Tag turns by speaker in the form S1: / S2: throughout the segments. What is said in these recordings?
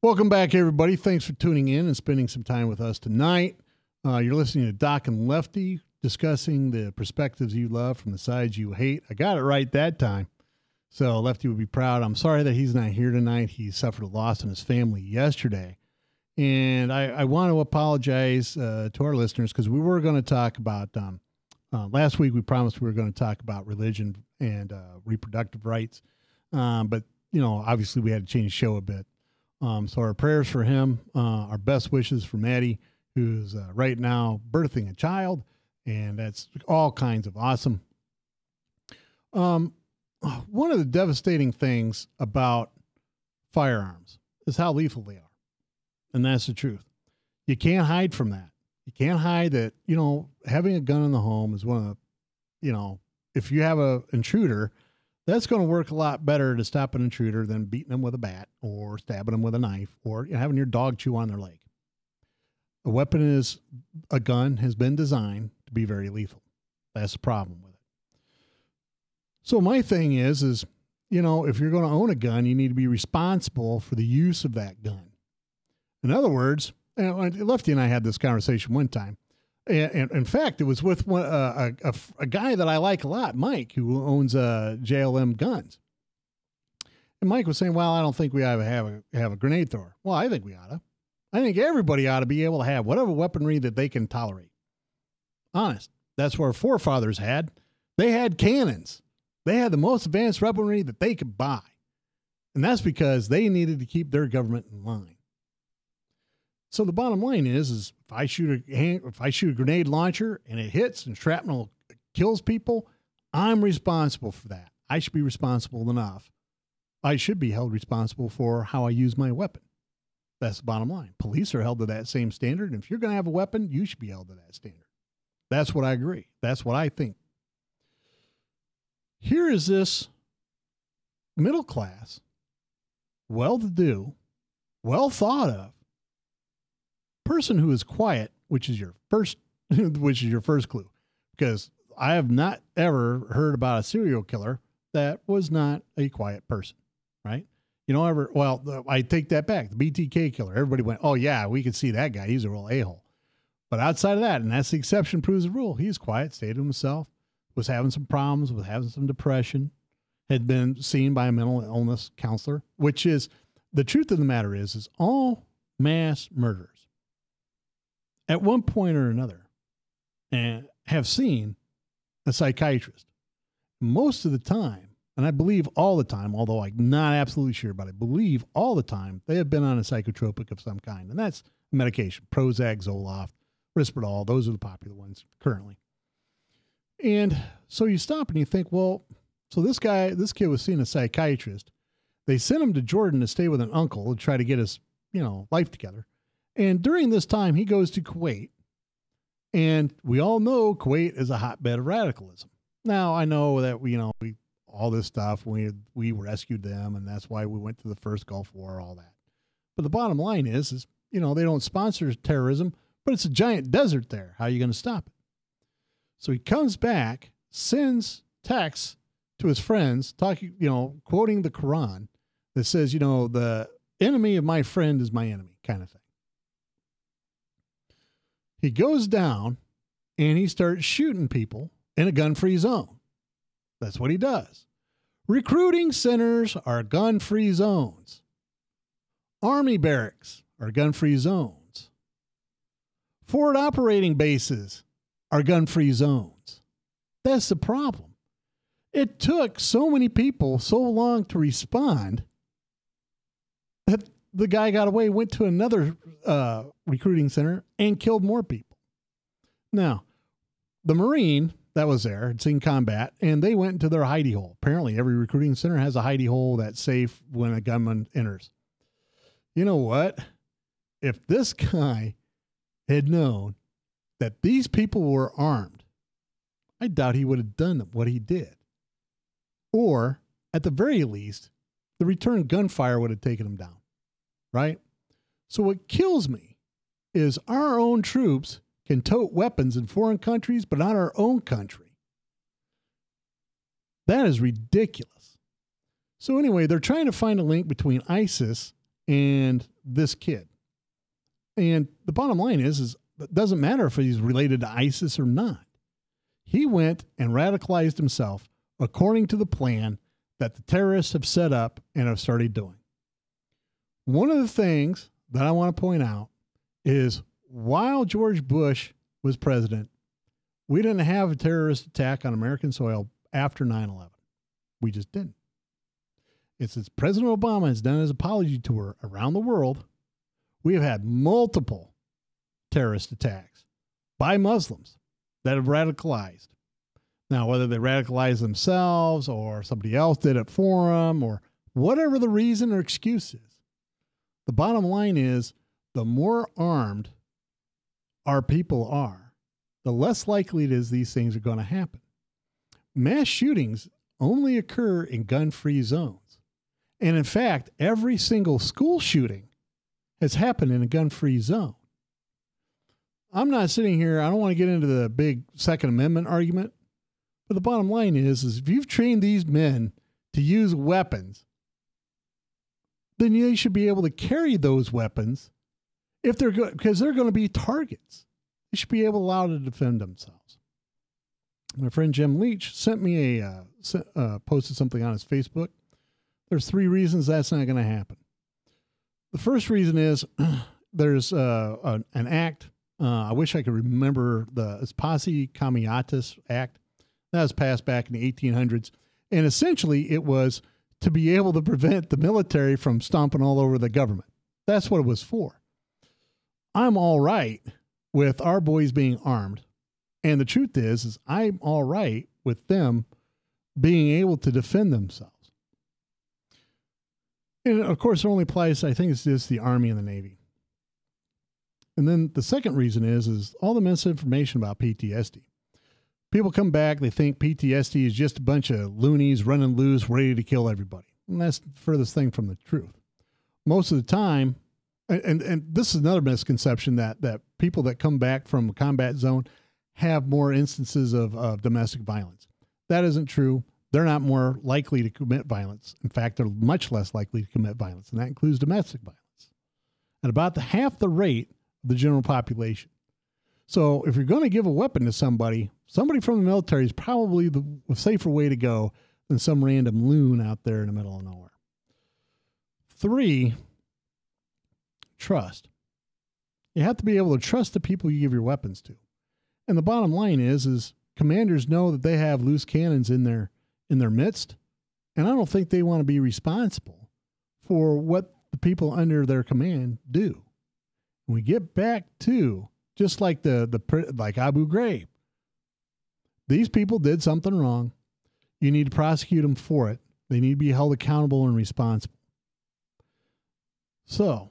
S1: Welcome back, everybody. Thanks for tuning in and spending some time with us tonight. You're listening to Doc and Lefty discussing the perspectives you love from the sides you hate. I got it right that time. So Lefty would be proud. I'm sorry that he's not here tonight. He suffered a loss in his family yesterday. And I want to apologize to our listeners because we were going to talk about, last week we promised we were going to talk about religion and reproductive rights. But, obviously we had to change the show a bit. So our prayers for him, our best wishes for Maddie, who's right now birthing a child, and that's all kinds of awesome. One of the devastating things about firearms is how lethal they are. And that's the truth. You can't hide from that. You can't hide that, having a gun in the home is one of the, if you have an intruder, that's going to work a lot better to stop an intruder than beating them with a bat or stabbing them with a knife or having your dog chew on their leg. A gun has been designed to be very lethal. That's the problem with it. So my thing is, if you're going to own a gun, you need to be responsible for the use of that gun. In other words, Lefty and I had this conversation one time. And in fact, it was with a guy that I like a lot, Mike, who owns JLM Guns. And Mike was saying, well, I don't think we ought to have a grenade thrower. Well, I think we ought to. I think everybody ought to be able to have whatever weaponry that they can tolerate. Honest. That's what our forefathers had. They had cannons. They had the most advanced weaponry that they could buy. And that's because they needed to keep their government in line. So the bottom line is if I shoot a grenade launcher and it hits and shrapnel kills people, I'm responsible for that. I should be responsible enough. I should be held responsible for how I use my weapon. That's the bottom line. Police are held to that same standard. And if you're going to have a weapon, you should be held to that standard. That's what I agree. That's what I think. Here is this middle class, well-to-do, well thought of person who is quiet, which is your first clue, because I have not ever heard about a serial killer that was not a quiet person, right? I take that back. The BTK killer, everybody went, oh yeah, we could see that guy. He's a real a-hole. But outside of that, and that's the exception proves the rule. He's quiet, stayed to himself, was having some problems, was having some depression, had been seen by a mental illness counselor, which is the truth of the matter is all mass murderers at one point or another and have seen a psychiatrist. Most of the time, and I believe all the time, although I'm not absolutely sure, but I believe all the time they have been on a psychotropic of some kind. And that's medication, Prozac, Zoloft, Risperdal. Those are the popular ones currently. And so you stop and you think, well, so this kid was seeing a psychiatrist. They sent him to Jordan to stay with an uncle to try to get his, life together. And during this time, he goes to Kuwait. And we all know Kuwait is a hotbed of radicalism. Now, I know that, all this stuff, we rescued them, and that's why we went to the first Gulf War, all that. But the bottom line is they don't sponsor terrorism, but it's a giant desert there. How are you going to stop it? So he comes back, sends texts to his friends, talking, quoting the Quran that says, the enemy of my friend is my enemy, kind of thing. He goes down and he starts shooting people in a gun-free zone. That's what he does. Recruiting centers are gun-free zones. Army barracks are gun-free zones. Forward operating bases are gun-free zones. That's the problem. It took so many people so long to respond that the guy got away, went to another recruiting center, and killed more people. Now, the Marine that was there had seen combat, and they went into their hidey hole. Apparently, every recruiting center has a hidey hole that's safe when a gunman enters. You know what? If this guy had known that these people were armed, I doubt he would have done what he did. Or, at the very least, the return gunfire would have taken him down. Right? So what kills me is our own troops can tote weapons in foreign countries, but not our own country. That is ridiculous. So anyway, they're trying to find a link between ISIS and this kid. And the bottom line is it doesn't matter if he's related to ISIS or not. He went and radicalized himself according to the plan that the terrorists have set up and have started doing. One of the things that I want to point out is while George Bush was president, we didn't have a terrorist attack on American soil after 9/11. We just didn't. It's as President Obama has done his apology tour around the world, we have had multiple terrorist attacks by Muslims that have radicalized. Now, whether they radicalized themselves or somebody else did it for them or whatever the reason or excuse is, the bottom line is the more armed our people are, the less likely it is these things are going to happen. Mass shootings only occur in gun-free zones. And in fact, every single school shooting has happened in a gun-free zone. I'm not sitting here, I don't want to get into the big Second Amendment argument, but the bottom line is if you've trained these men to use weapons, then they should be able to carry those weapons if they're good, because they're going to be targets. They should be able to allow to defend themselves. My friend Jim Leach sent me posted something on his Facebook. There's 3 reasons that's not going to happen. The first reason is there's an act. I wish I could remember it's Posse Comitatus Act. That was passed back in the 1800s. And essentially it was to be able to prevent the military from stomping all over the government. That's what it was for. I'm all right with our boys being armed. And the truth is I'm all right with them being able to defend themselves. And of course, it only applies, I think it's just the Army and the Navy. And then the second reason is all the misinformation about PTSD. People come back, they think PTSD is just a bunch of loonies running loose, ready to kill everybody. And that's the furthest thing from the truth. Most of the time, and this is another misconception that people that come back from a combat zone have more instances of domestic violence. That isn't true. They're not more likely to commit violence. In fact, they're much less likely to commit violence, and that includes domestic violence at about half the rate of the general population. So if you're going to give a weapon to somebody from the military is probably the safer way to go than some random loon out there in the middle of nowhere. 3, trust. You have to be able to trust the people you give your weapons to. And the bottom line is commanders know that they have loose cannons in their midst, and I don't think they want to be responsible for what the people under their command do. When we get back to just like like Abu Ghraib, these people did something wrong. You need to prosecute them for it. They need to be held accountable and responsible. So,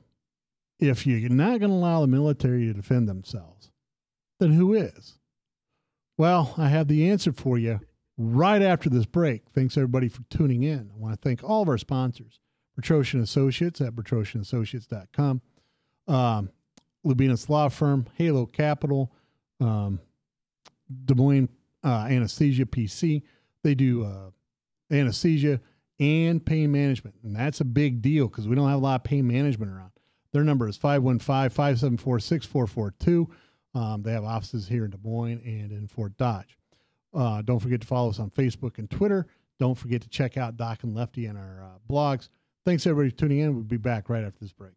S1: if you're not going to allow the military to defend themselves, then who is? Well, I have the answer for you right after this break. Thanks everybody for tuning in. I want to thank all of our sponsors, Bertrosian Associates at bertrosianassociates.com, Lubinas Law Firm, Halo Capital, Des Moines Anesthesia PC. They do anesthesia and pain management, and that's a big deal because we don't have a lot of pain management around. Their number is 515-574-6442. They have offices here in Des Moines and in Fort Dodge. Don't forget to follow us on Facebook and Twitter. Don't forget to check out Doc and Lefty and our blogs. Thanks, everybody, for tuning in. We'll be back right after this break.